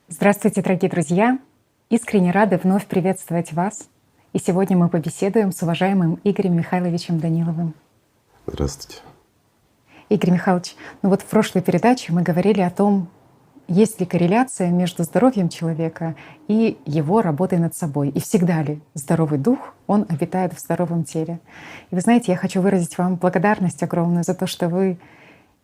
Здравствуйте, дорогие друзья! Искренне рады вновь приветствовать вас. И сегодня мы побеседуем с уважаемым Игорем Михайловичем Даниловым. Здравствуйте. Игорь Михайлович, ну вот в прошлой передаче мы говорили о том, есть ли корреляция между здоровьем человека и его работой над собой. И всегда ли здоровый дух, он обитает в здоровом теле. И вы знаете, я хочу выразить вам благодарность огромную за то, что вы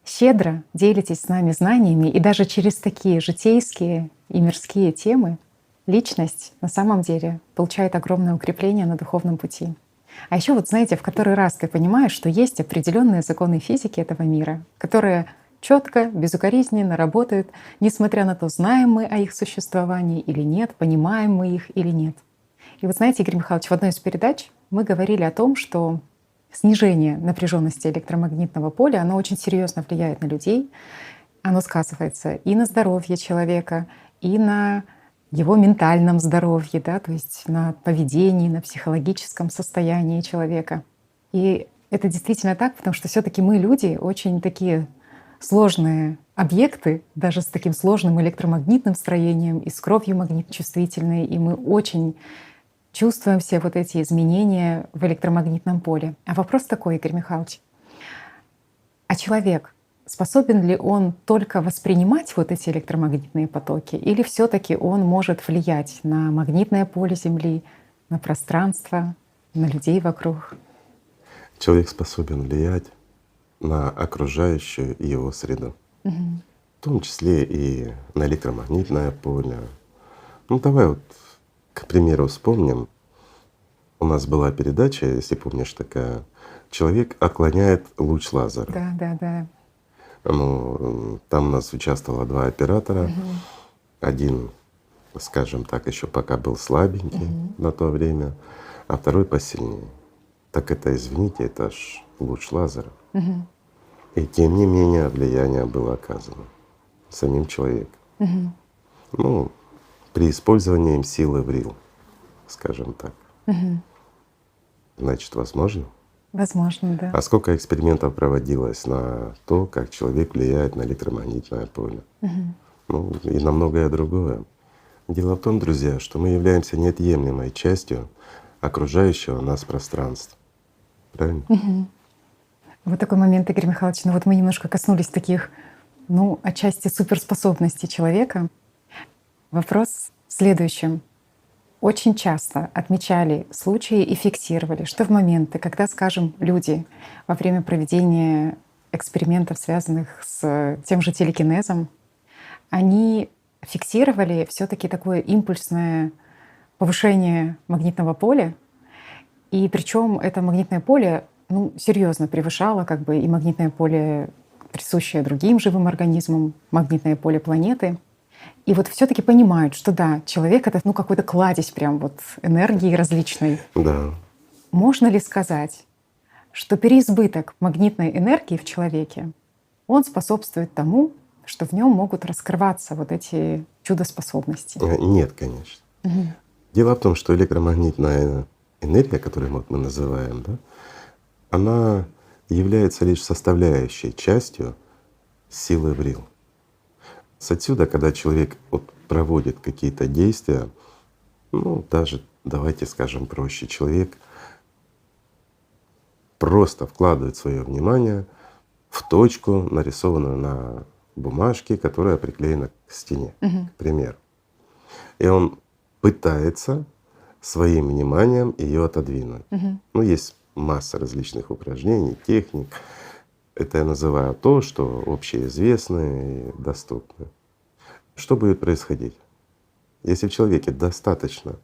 щедро делитесь с нами знаниями, и даже через такие житейские и мирские темы личность на самом деле получает огромное укрепление на духовном пути. А еще вот знаете, в который раз ты понимаешь, что есть определенные законы физики этого мира, которые четко, безукоризненно работают, несмотря на то, знаем мы о их существовании или нет, понимаем мы их или нет. И вот знаете, Игорь Михайлович, в одной из передач мы говорили о том, что снижение напряженности электромагнитного поля, оно очень серьезно влияет на людей. Оно сказывается и на здоровье человека, и на его ментальном здоровье, да, то есть на поведении, на психологическом состоянии человека. И это действительно так, потому что все-таки мы, люди, очень такие сложные объекты, даже с таким сложным электромагнитным строением и с кровью магниточувствительной, и мы очень чувствуем все вот эти изменения в электромагнитном поле. А вопрос такой, Игорь Михайлович. А человек, способен ли он только воспринимать вот эти электромагнитные потоки, или все-таки он может влиять на магнитное поле Земли, на пространство, на людей вокруг? Человек способен влиять на окружающую его среду, Мгм. в том числе и на электромагнитное поле. Ну давай вот, к примеру, вспомним. У нас была передача, если помнишь, такая «Человек отклоняет луч лазера». Да, да, да. Ну, там у нас участвовало два оператора. Мгм. Один, скажем так, еще пока был слабенький Мгм. на то время, а второй посильнее. Так это, извините, это ж луч лазера. Мгм. И тем не менее влияние было оказано самим человеком. Мгм. Ну, при использовании им силы ВРИЛ, скажем так. Мгм. Значит, возможно? Возможно, да. А сколько экспериментов проводилось на то, как человек влияет на электромагнитное поле? Мгм. Ну и на многое другое. Дело в том, друзья, что мы являемся неотъемлемой частью окружающего нас пространства. Правильно? Мгм. Вот такой момент, Игорь Михайлович. Ну вот мы немножко коснулись таких, ну, отчасти суперспособностей человека. Вопрос в следующем. Очень часто отмечали случаи и фиксировали, что в моменты, когда, скажем, люди во время проведения экспериментов, связанных с тем же телекинезом, они фиксировали все-таки такое импульсное повышение магнитного поля. И причем это магнитное поле, ну, серьезно превышало как бы и магнитное поле, присущее другим живым организмам, магнитное поле планеты. И вот все-таки понимают, что да, человек — это ну, какой-то кладезь прям вот энергии различной. Да. Можно ли сказать, что переизбыток магнитной энергии в человеке, он способствует тому, что в нем могут раскрываться вот эти чудо-способности? Нет, конечно. Мгм. Дело в том, что электромагнитная энергия, которую мы называем, да, она является лишь составляющей частью силы ВРИЛ. Отсюда, когда человек вот проводит какие-то действия, ну даже давайте скажем проще, человек просто вкладывает свое внимание в точку, нарисованную на бумажке, которая приклеена к стене, Мгм. к примеру. И он пытается своим вниманием ее отодвинуть. Мгм. Ну, есть масса различных упражнений, техник. Это я называю то, что общеизвестно и доступно. Что будет происходить? Если в человеке достаточно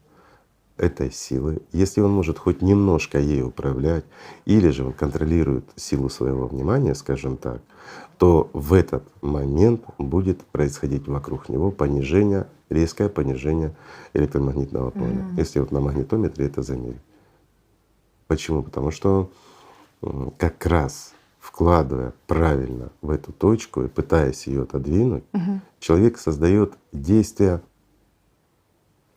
этой силы, если он может хоть немножко ей управлять, или же он контролирует силу своего внимания, скажем так, то в этот момент будет происходить вокруг него понижение, резкое понижение электромагнитного поля. Мгм. Если вот на магнитометре это замерить. Почему? Потому что как раз вкладывая правильно в эту точку и пытаясь ее отодвинуть, Мгм. человек создает действие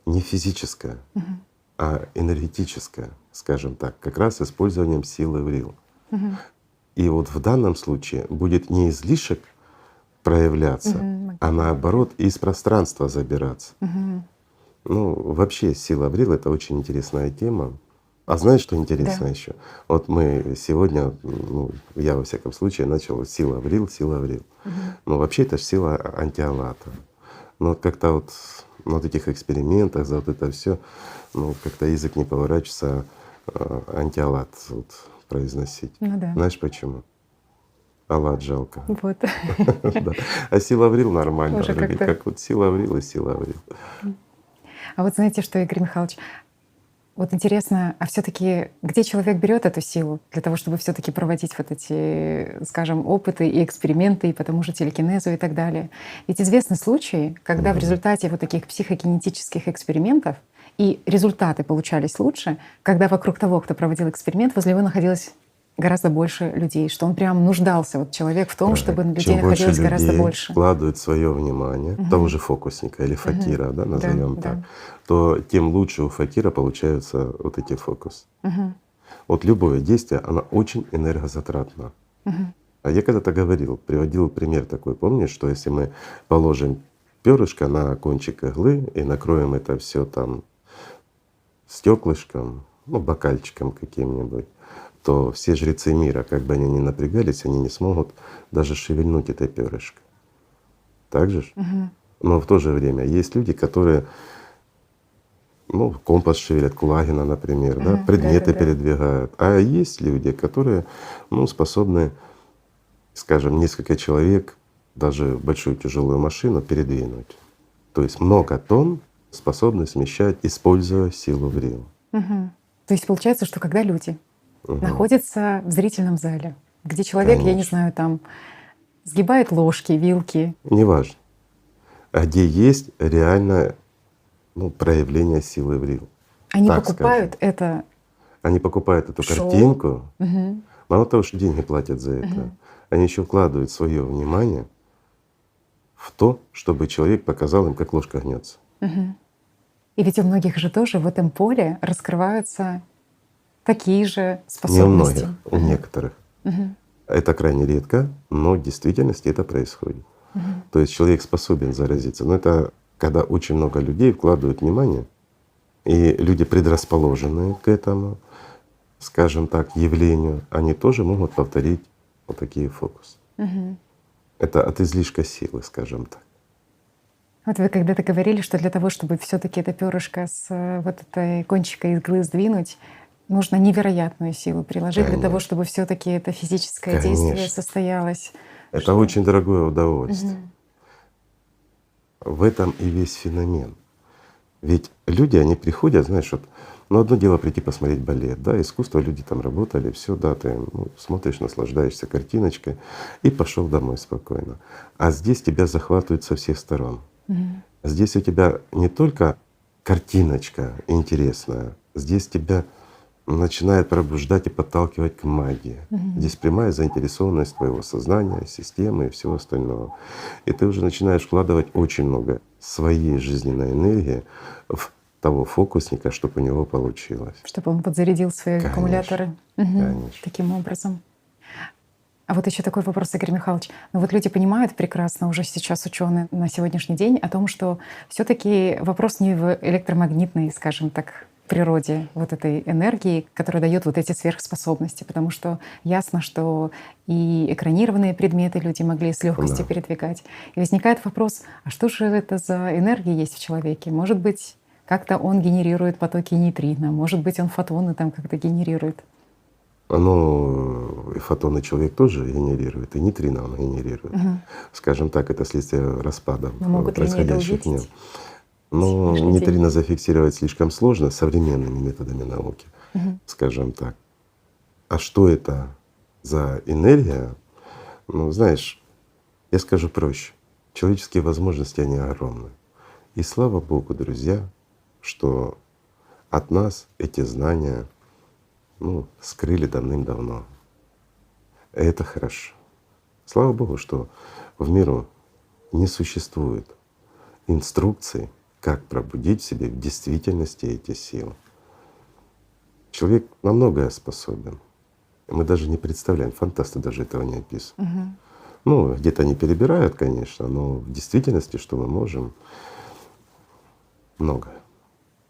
не физическое, Мгм. а энергетическое, скажем так, как раз использованием силы ВРИЛ. Мгм. И вот в данном случае будет не излишек проявляться, Мгм. а наоборот из пространства забираться. Мгм. Ну, вообще сила Аврил — это очень интересная тема. А знаешь, что интересно Да. еще? Вот мы сегодня, ну, я во всяком случае начал сила Аврил, сила Аврил. Мгм. Но вообще это ж сила антиалата. Но вот как-то вот на вот этих экспериментах, за вот это все, ну как-то язык не поворачивается антиалат вот произносить. Ну да. Знаешь почему? Аллат жалко. Вот. Да. А сила Аврил нормально Уже вроде как-то. как вот сила Аврил и сила Аврил. А вот знаете что, Игорь Михайлович, вот интересно, а все таки где человек берет эту силу для того, чтобы все таки проводить вот эти, скажем, опыты и эксперименты и по тому же телекинезу и так далее? Ведь известны случаи, когда в Мгм. результате вот таких психокинетических экспериментов и результаты получались лучше, когда вокруг того, кто проводил эксперимент, возле него находилось гораздо больше людей, что он прям нуждался, вот человек, в том, Правильно. чтобы людей Чем больше находилось гораздо людей больше. вкладывают свое внимание, того Мгм. же фокусника или Мгм. факира, да, Да, назовем так, да. то тем лучше у факира получаются вот эти фокусы. Мгм. Вот любое действие, оно очень энергозатратно. Мгм. А я когда-то говорил, приводил пример такой, помнишь, что если мы положим перышко на кончик иглы и накроем это все там стеклышком, ну, бокальчиком каким-нибудь, то все жрецы мира, как бы они ни напрягались, они не смогут даже шевельнуть это перышко. Так же ж? Мгм. Но в то же время есть люди, которые, ну, компас шевелят, Кулагина, например, да, Мгм. предметы Да-да-да. передвигают. А есть люди, которые, ну, способны, скажем, несколько человек, даже большую тяжелую машину передвинуть. То есть много тонн способны смещать, используя силу Врил. Мгм. То есть получается, что когда люди Мгм. находятся в зрительном зале, где человек, я не Конечно. знаю, там сгибает ложки, вилки, Неважно. А где есть реальное, ну, проявление силы Врил. они Так скажем. покупают это Они покупают эту шоу. картинку. Мгм. Мало того, что деньги платят за это, Мгм. они еще вкладывают свое внимание в то, чтобы человек показал им, как ложка гнется. Мгм. И ведь у многих же тоже в этом поле раскрываются такие же Не у способности. многих, у Мгм. некоторых. Мгм. Это крайне редко, но в действительности это происходит. Мгм. То есть человек способен заразиться. Но это когда очень много людей вкладывают внимание, и люди, предрасположенные к этому, скажем так, явлению, они тоже могут повторить вот такие фокусы. Мгм. Это от излишка силы, скажем так. Вот вы когда-то говорили, что для того, чтобы все таки это перышко с вот этой кончика иглы сдвинуть, нужно невероятную силу приложить для того, Конечно, чтобы все таки это физическое действие конечно. состоялось. Это Что очень дорогое удовольствие. Мгм. В этом и весь феномен. Ведь люди, они приходят, знаешь, вот, ну одно дело прийти посмотреть балет, да, искусство, люди там работали, все, да, ты ну, смотришь, наслаждаешься картиночкой и пошел домой спокойно. А здесь тебя захватывают со всех сторон. Мгм. Здесь у тебя не только картиночка интересная, здесь тебя начинает пробуждать и подталкивать к магии. Мгм. Здесь прямая заинтересованность твоего сознания, системы и всего остального. И ты уже начинаешь вкладывать очень много своей жизненной энергии в того фокусника, чтобы у него получилось. Чтобы он подзарядил свои Конечно, аккумуляторы. Мгм. конечно. Таким образом. А вот еще такой вопрос, Игорь Михайлович. Ну вот люди понимают прекрасно уже сейчас, ученые на сегодняшний день, о том, что все-таки вопрос не в электромагнитной, скажем так, природе вот этой энергии, которая дает вот эти сверхспособности, потому что ясно, что и экранированные предметы люди могли с легкостью Да. передвигать. И возникает вопрос, а что же это за энергия есть в человеке? Может быть, как-то он генерирует потоки нейтрино, может быть, он фотоны там как-то генерирует. Но и фотоны человек тоже генерирует, и нейтрино он генерирует. Мгм. Скажем так, это следствие распадов Но могут ли они это происходящих в нем. увидеть на Но сегодняшний день? нейтрино зафиксировать слишком сложно современными методами науки, Мгм. скажем так. А что это за энергия? Ну, знаешь, я скажу проще. Человеческие возможности, они огромны. И слава Богу, друзья, что от нас эти знания, ну, скрыли давным-давно. И это хорошо. Слава Богу, что в миру не существует инструкций, как пробудить в себе в действительности эти силы. Человек на многое способен. Мы даже не представляем, фантасты даже этого не описывают. Мгм. Ну, где-то они перебирают, конечно, но в действительности, что мы можем, многое.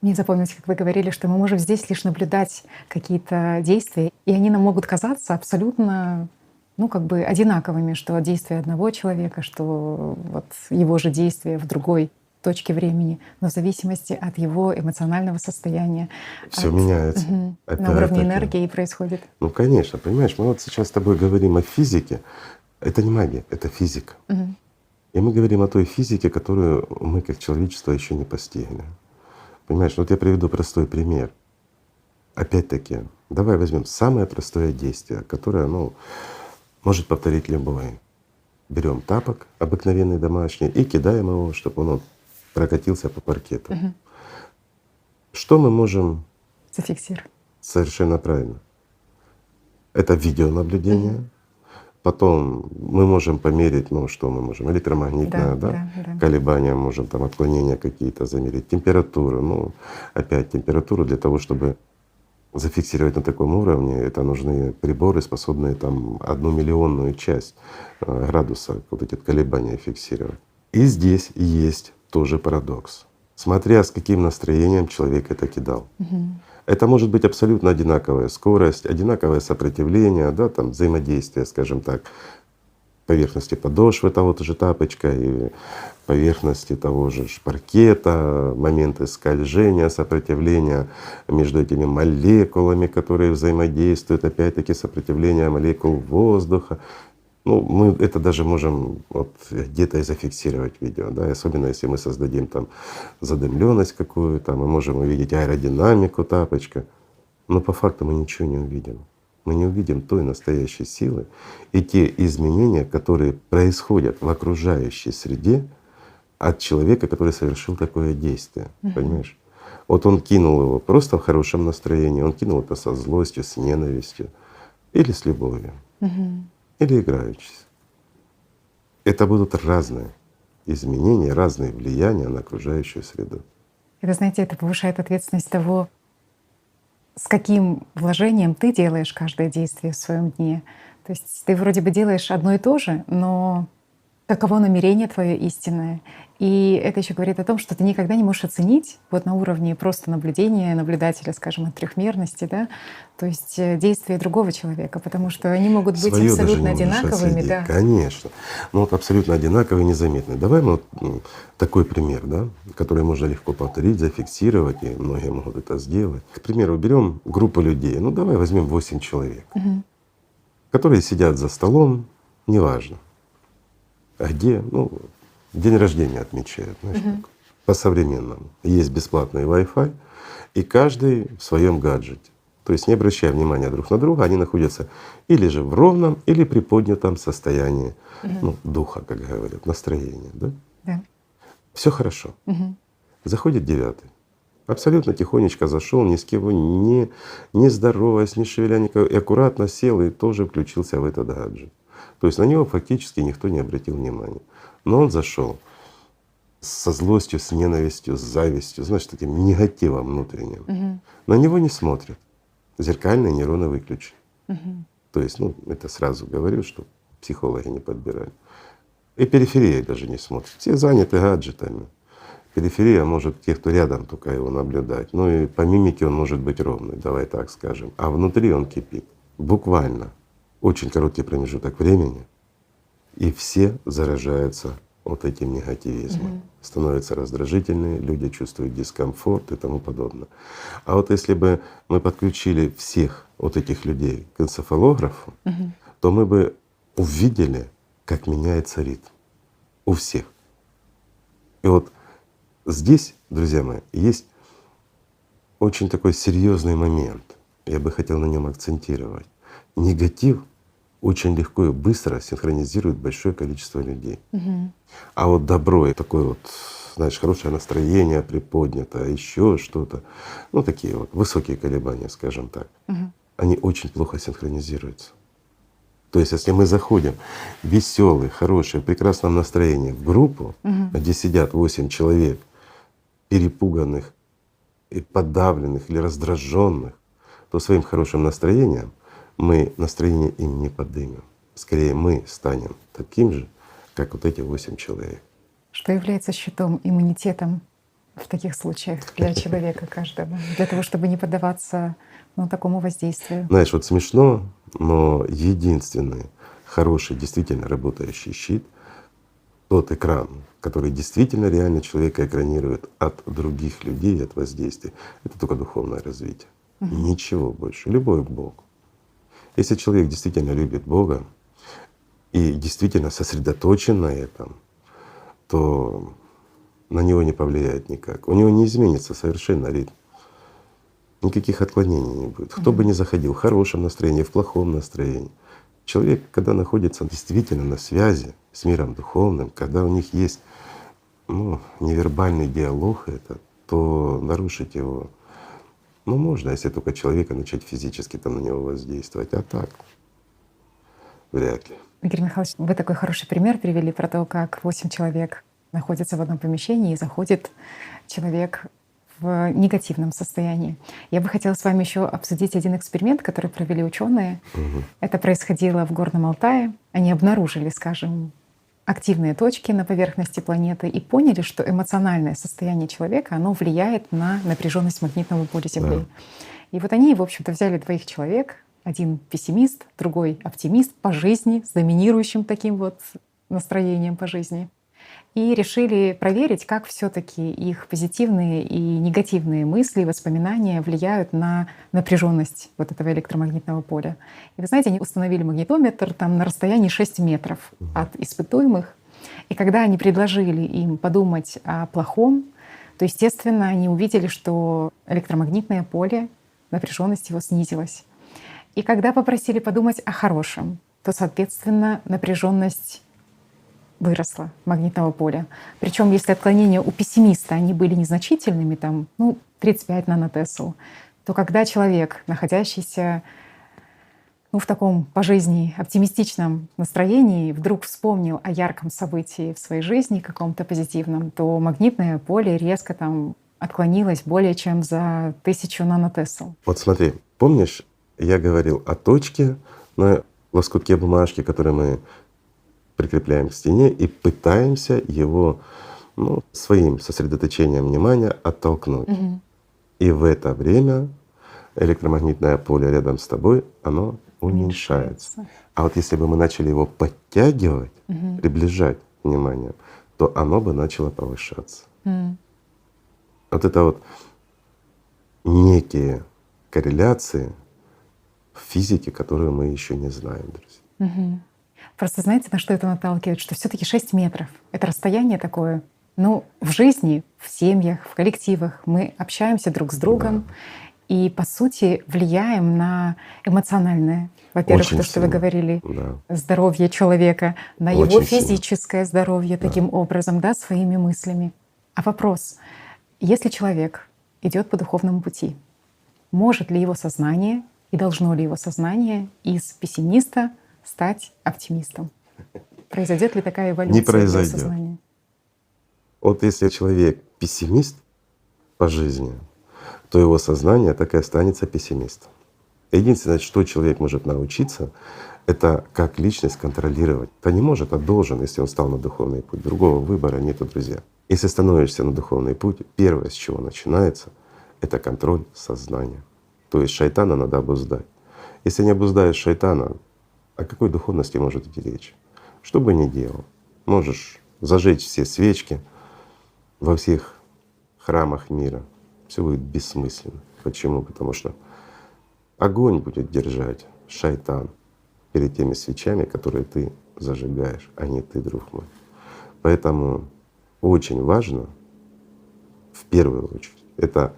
Мне запомнилось, как вы говорили, что мы можем здесь лишь наблюдать какие-то действия, и они нам могут казаться абсолютно, ну, как бы одинаковыми, что действия одного человека, что вот его же действия в другой точке времени, но в зависимости от его эмоционального состояния, Все меняется. на уровне Это энергии происходит. ну, конечно, понимаешь, мы вот сейчас с тобой говорим о физике. Это не магия, это физика. Мгм. И мы говорим о той физике, которую мы как человечество еще не постигли. Понимаешь, вот я приведу простой пример. Опять-таки, давай возьмем самое простое действие, которое, ну, может повторить любой. Берем тапок обыкновенный домашний и кидаем его, чтобы он вот прокатился по паркету. Мгм. Что мы можем Зафиксировать. совершенно правильно? Это видеонаблюдение. Потом мы можем померить, ну что мы можем, электромагнитное, Да. колебания, можем там отклонения какие-то замерить, температуру. Ну, опять температуру для того, чтобы зафиксировать на таком уровне, это нужны приборы, способные там 1/10000000 часть градуса вот эти колебания фиксировать. И здесь есть тоже парадокс. Смотря с каким настроением человек это кидал. Это может быть абсолютно одинаковая скорость, одинаковое сопротивление, да, там взаимодействие, скажем так, поверхности подошвы того же тапочка и поверхности того же паркета, моменты скольжения, сопротивления между этими молекулами, которые взаимодействуют, опять-таки сопротивление молекул воздуха. Ну, мы это даже можем вот где-то и зафиксировать видео, да, и особенно если мы создадим там задымленность какую-то, мы можем увидеть аэродинамику тапочка, но по факту мы ничего не увидим. Мы не увидим той настоящей силы и те изменения, которые происходят в окружающей среде от человека, который совершил такое действие, понимаешь? Вот он кинул его просто в хорошем настроении, он кинул это со злостью, с ненавистью или с любовью. Или играючись. Это будут разные изменения, разные влияния на окружающую среду. И вы знаете, это повышает ответственность того, с каким вложением ты делаешь каждое действие в своем дне. То есть ты вроде бы делаешь одно и то же, но каково намерение твое истинное. И это еще говорит о том, что ты никогда не можешь оценить вот на уровне просто наблюдения наблюдателя, скажем, от трехмерности, да, то есть действия другого человека, потому что они могут быть Своё даже абсолютно не можешь одинаковыми, отследить, да. конечно. Но вот абсолютно одинаковые, незаметные. Давай мы вот такой пример, да, который можно легко повторить, зафиксировать, и многие могут это сделать. К примеру, берем группу людей, ну давай возьмем 8 человек, которые сидят за столом, неважно, а где, ну, день рождения отмечают, знаешь, так, по-современному. Есть бесплатный Wi-Fi, и каждый в своем гаджете. То есть не обращая внимания друг на друга, они находятся или же в ровном, или приподнятом состоянии, ну, духа, как говорят, настроения, да? Да. Все хорошо. Заходит 9-й. Абсолютно тихонечко зашел, ни с кем не здороваясь, не шевеля никого, и аккуратно сел и тоже включился в этот гаджет. То есть на него фактически никто не обратил внимания. Но он зашел со злостью, с ненавистью, с завистью, знаешь, таким негативом внутренним. На него не смотрят. Зеркальные нейроны выключены. То есть, ну, это сразу говорю, что психологи не подбирали. И периферия даже не смотрит. Все заняты гаджетами. Периферия может те, кто рядом, только его наблюдать. Ну и по мимике он может быть ровный, давай так скажем. А внутри он кипит. Буквально. Очень короткий промежуток времени, и все заражаются вот этим негативизмом. Становятся раздражительные, люди чувствуют дискомфорт и тому подобное. А вот если бы мы подключили всех вот этих людей к энцефалографу, то мы бы увидели, как меняется ритм у всех. И вот здесь, друзья мои, есть очень такой серьезный момент. Я бы хотел на нем акцентировать. Негатив очень легко и быстро синхронизирует большое количество людей. А вот добро и такое вот, знаешь, хорошее настроение приподнятое, еще что-то, ну такие вот высокие колебания, скажем так, они очень плохо синхронизируются. То есть если мы заходим веселый, хороший, в прекрасном настроении в группу, где сидят 8 человек, перепуганных и подавленных или раздраженных, то своим хорошим настроением мы настроение им не поднимем. скорее мы станем таким же, как вот эти 8 человек. Что является щитом, иммунитетом в таких случаях для человека каждого, для того, чтобы не поддаваться такому воздействию? Знаешь, вот смешно, но единственный хороший, действительно работающий щит — тот экран, который действительно реально человека экранирует от других людей, от воздействия. Это только духовное развитие. Ничего больше. Любовь к Богу. Если человек действительно любит Бога и действительно сосредоточен на этом, то на него не повлияет никак. У него не изменится совершенно ритм. Никаких отклонений не будет. Кто бы ни заходил, в хорошем настроении, в плохом настроении. Человек, когда находится действительно на связи с миром духовным, когда у них есть невербальный диалог этот, то нарушить его можно, если только человека начать физически на него воздействовать, а так вряд ли. Игорь Михайлович, вы такой хороший пример привели про то, как 8 человек находятся в одном помещении, и заходит человек в негативном состоянии. Я бы хотела с вами еще обсудить один эксперимент, который провели ученые. Это происходило в Горном Алтае. Они обнаружили, скажем, активные точки на поверхности планеты и поняли, что эмоциональное состояние человека, оно влияет на напряженность магнитного поля Земли. Да. И вот они, в общем-то, взяли 2 человек, один пессимист, другой оптимист по жизни, с доминирующим таким вот настроением по жизни. И решили проверить, как все-таки их позитивные и негативные мысли, воспоминания влияют на напряженность вот этого электромагнитного поля. И вы знаете, они установили магнитометр там на расстоянии 6 метров от испытуемых. И когда они предложили им подумать о плохом, то, естественно, они увидели, что электромагнитное поле, напряженность его снизилась. И когда попросили подумать о хорошем, то, соответственно, напряженность выросла магнитного поля. Причем, если отклонения у пессимиста они были незначительными, 35 нанотесл, то когда человек, находящийся в таком по жизни оптимистичном настроении, вдруг вспомнил о ярком событии в своей жизни, каком-то позитивном, то магнитное поле резко отклонилось более чем за 1000 нанотесл. Вот смотри, помнишь, я говорил о точке на лоскутке бумажки, который мы прикрепляем к стене и пытаемся его своим сосредоточением внимания оттолкнуть. И в это время электромагнитное поле рядом с тобой, оно уменьшается. А вот если бы мы начали его подтягивать, приближать внимание, то оно бы начало повышаться. Вот это вот некие корреляции в физике, которые мы еще не знаем, друзья. Просто знаете, на что это наталкивает? Что все-таки 6 метров — это расстояние такое. В жизни, в семьях, в коллективах мы общаемся друг с другом и, по сути, влияем на эмоциональное, во-первых, Очень то, что вы сильно. говорили, Да. здоровье человека, на Очень его сильно. физическое здоровье таким образом, своими мыслями. А вопрос: если человек идет по духовному пути, может ли его сознание и должно ли его сознание из пессимиста стать оптимистом? Произойдет ли такая эволюция Не произойдет. для сознания? Вот если человек пессимист по жизни, то его сознание так и останется пессимистом. Единственное, что человек может научиться, это как личность контролировать. Это не может, а должен, если он стал на духовный путь. Другого выбора нету, друзья. Если становишься на духовный путь, первое, с чего начинается, это контроль сознания. То есть шайтана надо обуздать. Если не обуздаешь шайтана, о какой духовности может идти речь? Что бы ни делал, можешь зажечь все свечки во всех храмах мира, все будет бессмысленно. Почему? Потому что огонь будет держать шайтан перед теми свечами, которые ты зажигаешь, а не ты, друг мой. Поэтому очень важно в первую очередь это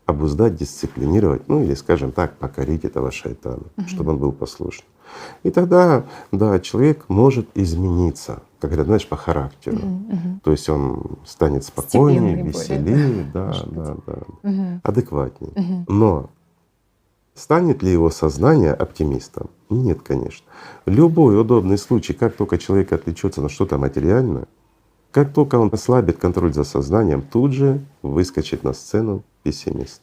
обуздать, дисциплинировать, или, скажем так, покорить этого шайтана, чтобы он был послушным. И тогда, да, человек может измениться, как говорят, знаешь, по характеру. То есть он станет спокойнее, Степенный веселее, адекватнее. Но станет ли его сознание оптимистом? Нет, конечно. Любой удобный случай, как только человек отвлечется на что-то материальное, как только он ослабит контроль за сознанием, тут же выскочит на сцену пессимист.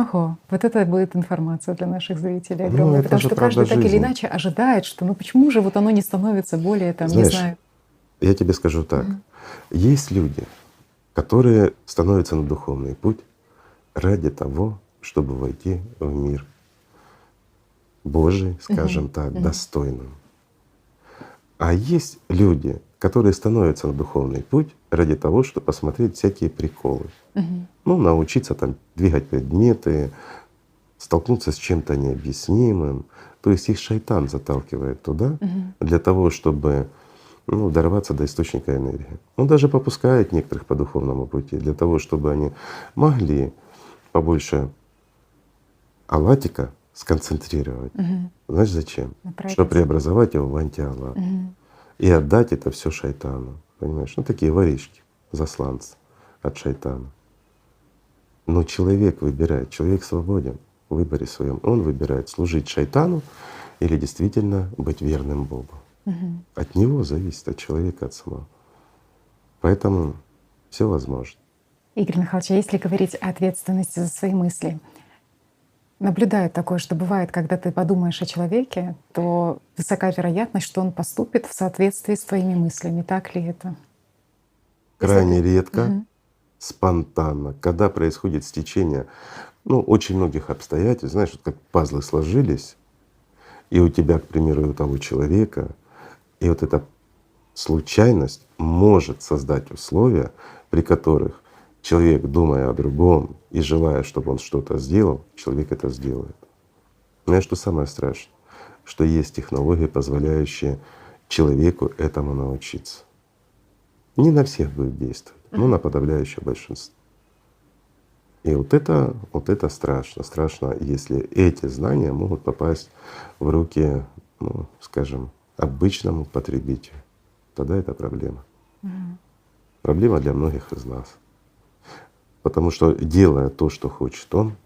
Ого, вот это будет информация для наших зрителей Ну, огромная, это потому же что правда каждый так или жизни. иначе ожидает, что ну почему же вот оно не становится более там, не Знаешь, знаю. я тебе скажу так. Мгм. Есть люди, которые становятся на духовный путь ради того, чтобы войти в мир Божий, Мгм. скажем так, Мгм. достойным. А есть люди, которые становятся на духовный путь ради того, чтобы посмотреть всякие приколы. Мгм. Ну, научиться там двигать предметы, столкнуться с чем-то необъяснимым. То есть их шайтан заталкивает туда Мгм. для того, чтобы дорваться до источника энергии. Он даже попускает некоторых по духовному пути для того, чтобы они могли побольше аллатика сконцентрировать. Мгм. Знаешь зачем? Чтобы Направить. преобразовать его в антиаллат Мгм. и отдать это все шайтану. Понимаешь? Ну такие воришки, засланцы от шайтана. Но человек выбирает, человек свободен в выборе своем. Он выбирает служить шайтану или действительно быть верным Богу. Мгм. От него зависит, от человека, от самого. Поэтому все возможно. Игорь Михайлович, а если говорить о ответственности за свои мысли, наблюдаю такое, что бывает, когда ты подумаешь о человеке, то высока вероятность, что он поступит в соответствии с твоими мыслями. Так ли это? Если Крайне ты. редко, Мгм. спонтанно, когда происходит стечение очень многих обстоятельств, знаешь, вот как пазлы сложились, и у тебя, к примеру, и у того человека, и вот эта случайность может создать условия, при которых человек, думая о другом и желая, чтобы он что-то сделал, человек это сделает. Знаешь, что самое страшное? Что есть технологии, позволяющие человеку этому научиться. Не на всех будет действовать, но Мгм. на подавляющее большинство. И вот это страшно. Страшно, если эти знания могут попасть в руки, скажем, обычному потребителю. Тогда это проблема. Мгм. Проблема для многих из нас. Потому что, делая то, что хочет он,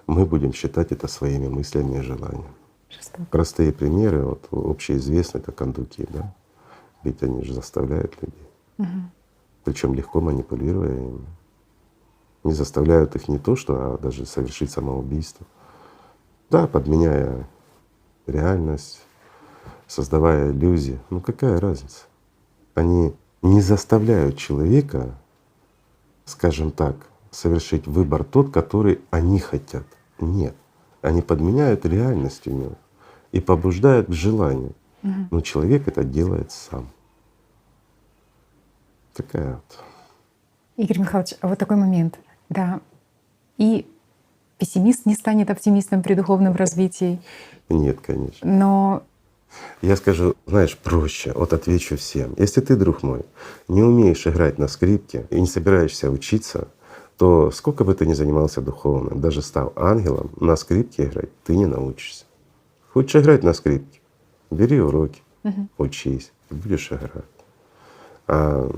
мы будем считать это своими мыслями и желаниями. Жестоко. Простые примеры, вот общеизвестные, это кондуки, да? Ведь они же заставляют людей. Мгм. Причем легко манипулируя ими. Не заставляют их не то, что, а даже совершить самоубийство. Да, подменяя реальность, создавая иллюзии. Ну какая разница? Они не заставляют человека, скажем так, совершить выбор тот, который они хотят. Нет. Они подменяют реальность у него и побуждают к желанию. Мгм. Но человек это делает сам. Такая вот. Игорь Михайлович, а вот такой момент. Да, и пессимист не станет оптимистом при духовном развитии, Нет, конечно. но. Я скажу, знаешь, проще, вот отвечу всем. Если ты, друг мой, не умеешь играть на скрипке и не собираешься учиться, то сколько бы ты ни занимался духовным, даже став ангелом, на скрипке играть ты не научишься. Хочешь играть на скрипке? Бери уроки, Мгм. учись, и будешь играть. А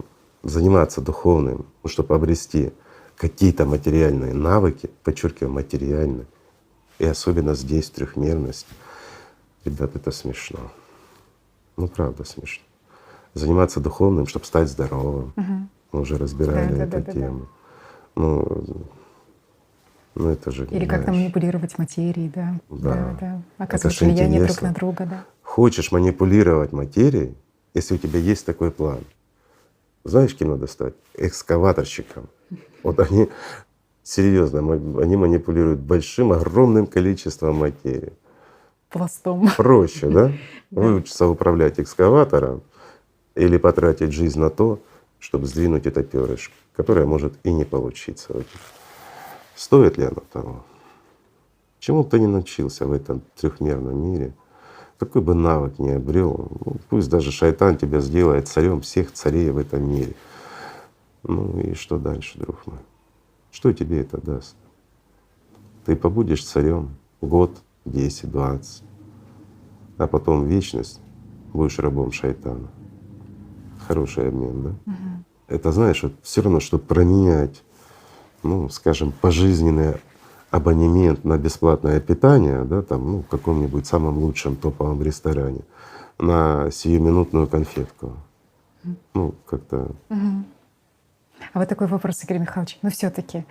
заниматься духовным, чтобы обрести какие-то материальные навыки, подчеркиваю, материальные, и особенно здесь, в трехмерности, ребят, это смешно. Ну правда смешно. Заниматься духовным, чтобы стать здоровым. Мгм. Мы уже Да, разбирали да, да, эту да, да. тему. Ну, ну это же, Или как-то знаешь, манипулировать материей, да, да, да, да. это Оказывать же влияние друг на интересно. друга, да. Хочешь манипулировать материей, если у тебя есть такой план, знаешь, кем надо стать? Экскаваторщиком. Вот они серьезно, они манипулируют большим, огромным количеством материи. Пластом. Проще, да? Да. Выучиться управлять экскаватором или потратить жизнь на то, чтобы сдвинуть это перышко, которое может и не получиться. Стоит ли оно того? Чему бы ты ни научился в этом трехмерном мире, какой бы навык ни обрел, пусть даже шайтан тебя сделает царем всех царей в этом мире. Ну и что дальше, друг мой? Что тебе это даст? Ты побудешь царем год, 10, 20, а потом вечность будешь рабом шайтана. Хороший обмен, да? Мгм. Это знаешь, вот все равно, чтобы променять, скажем, пожизненный абонемент на бесплатное питание, да, там, в каком-нибудь самом лучшем топовом ресторане, на сиюминутную конфетку. Как-то Мгм. А вот такой вопрос, Игорь Михайлович. Но все таки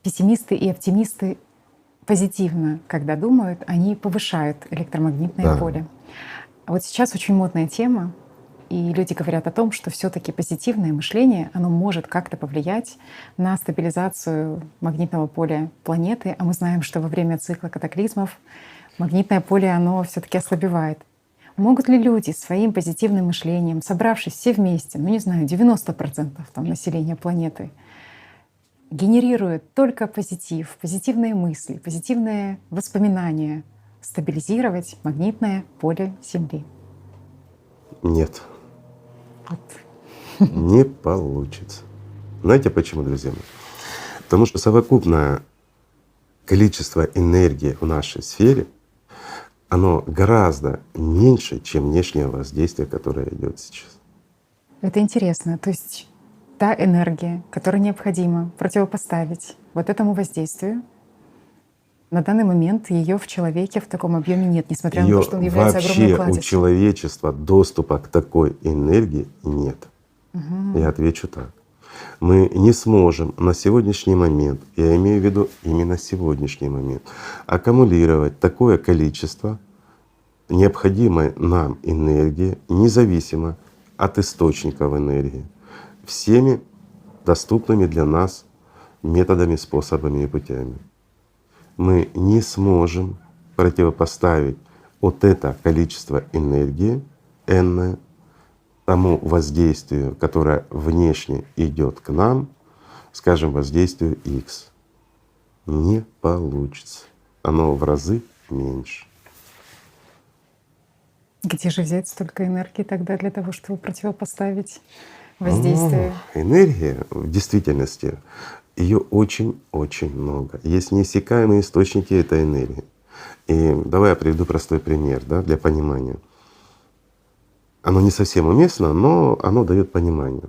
пессимисты и оптимисты позитивно, когда думают, они повышают электромагнитное Да. поле. А вот сейчас очень модная тема, и люди говорят о том, что все-таки позитивное мышление, оно может как-то повлиять на стабилизацию магнитного поля планеты. А мы знаем, что во время цикла катаклизмов магнитное поле, оно все-таки ослабевает. Могут ли люди своим позитивным мышлением, собравшись все вместе, ну не знаю, 90% там, населения планеты, генерирует только позитив, позитивные мысли, позитивные воспоминания, стабилизировать магнитное поле Земли? Нет, Вот. не получится. Знаете почему, друзья мои? Потому что совокупное количество энергии в нашей сфере, оно гораздо меньше, чем внешнее воздействие, которое идет сейчас. Это интересно. То есть та энергия, которую необходимо противопоставить вот этому воздействию, на данный момент ее в человеке в таком объеме нет, несмотря на то, Ее что он является огромной вообще у кладезью. человечества доступа к такой энергии нет. Я отвечу так. Мы не сможем на сегодняшний момент, я имею в виду именно сегодняшний момент, аккумулировать такое количество необходимой нам энергии, независимо от источников энергии, всеми доступными для нас методами, способами и путями. Мы не сможем противопоставить вот это количество энергии n тому воздействию, которое внешне идет к нам, скажем, воздействию X. Не получится. Оно в разы меньше. Где же взять столько энергии тогда для того, чтобы противопоставить воздействию? Энергия в действительности ее очень-очень много. Есть неиссякаемые источники этой энергии. И давай я приведу простой пример, да, для понимания. Оно не совсем уместно, но оно дает понимание.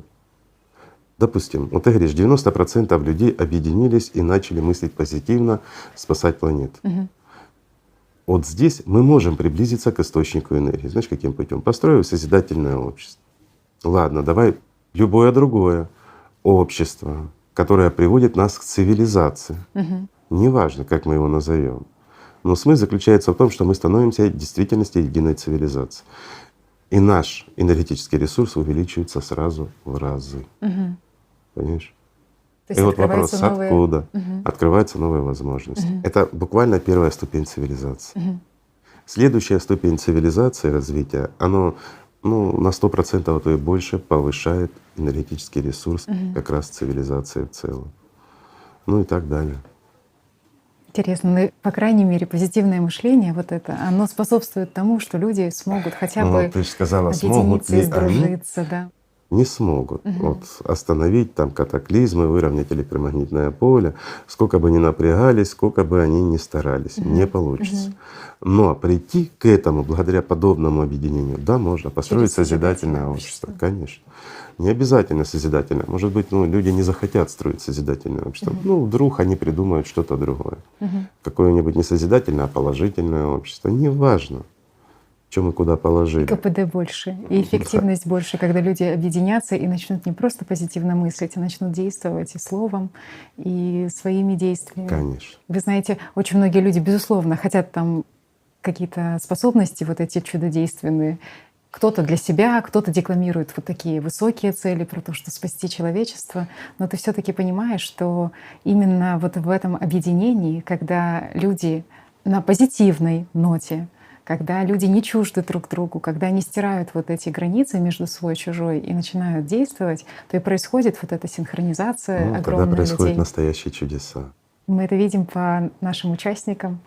Допустим, вот ты говоришь, 90% людей объединились и начали мыслить позитивно, спасать планету. Вот здесь мы можем приблизиться к источнику энергии. Знаешь, каким путем? Построив созидательное общество. Ладно, давай любое другое общество, которое приводит нас к цивилизации. Неважно, как мы его назовем. Но смысл заключается в том, что мы становимся в действительности единой цивилизацией. И наш энергетический ресурс увеличивается сразу в разы. Понимаешь? То И есть вот вопрос, открываются новые… откуда открываются новые возможности. Это буквально первая ступень цивилизации. Следующая ступень цивилизации развития, оно на 100%, а то и больше повышает энергетический ресурс как раз цивилизации в целом. Ну и так далее. Интересно, ну, по крайней мере, позитивное мышление, вот это, оно способствует тому, что люди смогут хотя бы Ты же сказала, смогут объединиться и ли они? сдружиться, да. Не смогут вот остановить там катаклизмы, выровнять электромагнитное поле, сколько бы ни напрягались, сколько бы они ни старались, не получится. Но прийти к этому благодаря подобному объединению, да, можно построить Через созидательное созидательное общество, конечно. Не обязательно созидательное. Может быть, люди не захотят строить созидательное общество. Вдруг они придумают что-то другое. Какое-нибудь не созидательное, а положительное общество. Неважно, что мы куда положили. КПД больше, и эффективность больше, когда люди объединятся и начнут не просто позитивно мыслить, а начнут действовать и словом, и своими действиями. Конечно. Вы знаете, очень многие люди, безусловно, хотят там какие-то способности вот эти чудодейственные. Кто-то для себя, кто-то декламирует вот такие высокие цели про то, что спасти человечество. Но ты все-таки понимаешь, что именно вот в этом объединении, когда люди на позитивной ноте, когда люди не чужды друг другу, когда они стирают вот эти границы между свой и чужой и начинают действовать, то и происходит вот эта синхронизация Тогда огромная происходят людей. настоящие чудеса. Мы это видим по нашим участникам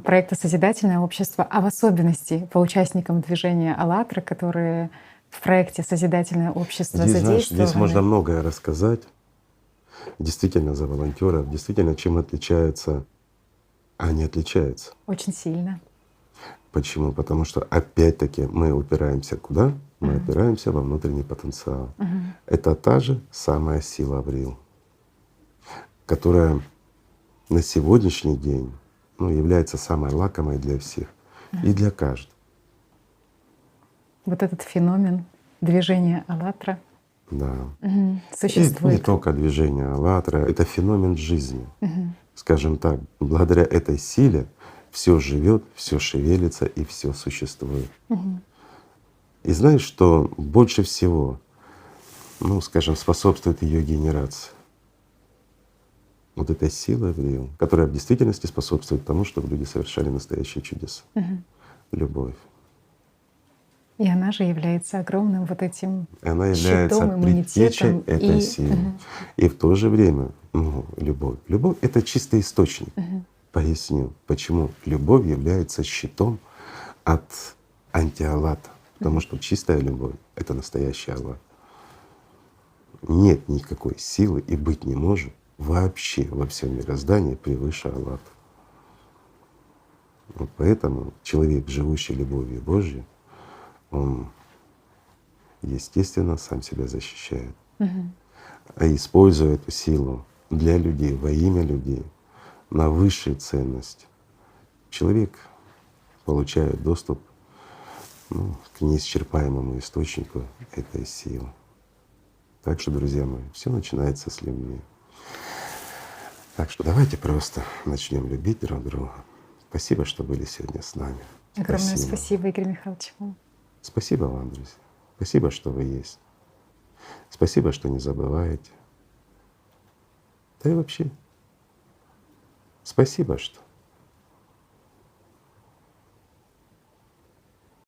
проекта «Созидательное общество», а в особенности по участникам движения «АЛЛАТРА», которые в проекте «Созидательное общество» Здесь, знаешь, задействованы. здесь можно многое рассказать. Действительно за волонтеров, действительно, чем отличаются, они отличаются. Очень сильно. Почему? Потому что опять-таки мы упираемся куда? Мы опираемся во внутренний потенциал. Это та же самая сила Аврил, которая на сегодняшний день является самой лакомой для всех и для каждого. Вот этот феномен движения «АЛЛАТРА» Да. И существует. не только движение «АЛЛАТРА», это феномен жизни. Скажем так, благодаря этой силе все живет, все шевелится и все существует. Мгм. И знаешь, что больше всего, ну, скажем, способствует ее генерации? Вот эта сила Эврил, которая в действительности способствует тому, чтобы люди совершали настоящие чудеса. Мгм. Любовь. И она же является огромным вот этим И она является щитом, предтечей иммунитетом этой и силы. И в то же время, ну, любовь. Любовь — это чистый источник. Мгм. Поясню, почему любовь является щитом от антиаллата. Потому что чистая любовь — это настоящий аллат. Нет никакой силы и быть не может вообще во всем мироздании превыше аллата. Вот поэтому человек, живущий любовью Божьей, он, естественно, сам себя защищает. Мгм. А используя эту силу для людей, во имя людей, на высшие ценности, человек получает доступ, ну, к неисчерпаемому источнику этой силы. Так что, друзья мои, все начинается с любви. Так что давайте просто начнем любить друг друга. Спасибо, что были сегодня с нами. Огромное Спасибо. спасибо, Игорь Михайлович, вам. Спасибо вам, друзья. Спасибо, что вы есть. Спасибо, что не забываете. Да и вообще, спасибо, что